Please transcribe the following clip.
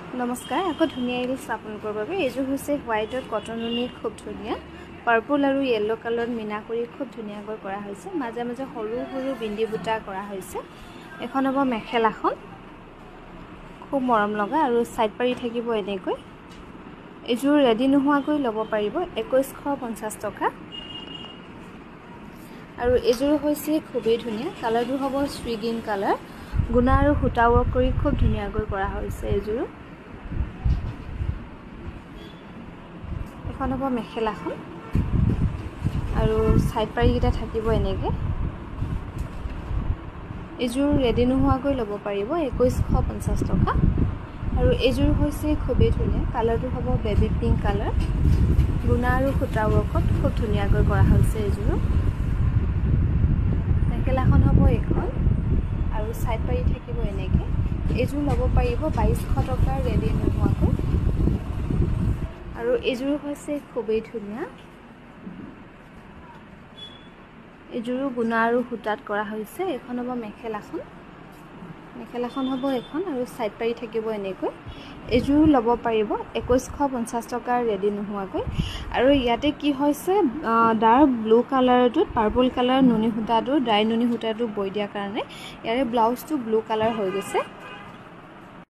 নমস্কাৰ আকৌ ধুনীয়া এৰিছ আপোনালোকৰ বাবে এইযোৰ হৈছে হোৱাইটত কটননি খুব ধুনীয়া পাৰ্পল আৰু ইয়েলো কালাৰত মিনা কৰি খুব ধুনীয়াকৈ কৰা হৈছে মাজে মাজে সৰু সৰু বিন্দি বুটা কৰা হৈছে এখন হ'ব মেখেলাখন খুব মৰম লগা আৰু সাইড পাৰি থাকিব এনেকৈ এইযোৰ ৰেডি নোহোৱাকৈ ল'ব পাৰিব 2150 টকা আৰু এইযোৰ হৈছে খুবেই ধুনীয়া কালাৰটো হ'ব শ্ৰী গ্ৰীণ কালাৰ গুণা আৰু সূতা ৱৰ্ক কৰি খুব ধুনীয়াকৈ কৰা হৈছে এইযোৰ এখন হ'ব মেখেলাখন আৰু সাইড পাৰি কিটা থাকিব এনেকৈ এইযোৰ ৰেডি নোহোৱাকৈ ল'ব পাৰিব 2150 টকা আৰু এইযোৰ হৈছে খুবেই ধুনীয়া কালাৰটো হ'ব বেবি পিংক কালাৰ গুণা আৰু সূতা ৱৰ্কত খুব ধুনীয়াকৈ কৰা হৈছে এইযোৰ মেখেলাখন হ'ব এখন আৰু সাইড পাৰি থাকিব এনেকৈ এইযোৰ ল'ব পাৰিব 2200 টকা ৰেডি নোহোৱাকৈ আৰু এইযোৰ হৈছে খুবেই ধুনীয়া এইযোৰ গুণা আৰু সূতাত কৰা হৈছে এখন হ'ব মেখেলাখন হ'ব এখন আৰু সাইড পাৰি থাকিব এনেকৈ এইযোৰ ল'ব পাৰিব 2150 টকা ৰেডি নোহোৱাকৈ আৰু ইয়াতে কি হৈছে ডাৰ্ক ব্লু কালাৰটোত পাৰ্পল কালাৰ নুনি সূতাটো ড্ৰাই নুনি সূতাটো বৈ দিয়াৰ কাৰণে ইয়াৰে ব্লাউজটো ব্লু কালাৰ হৈ গৈছে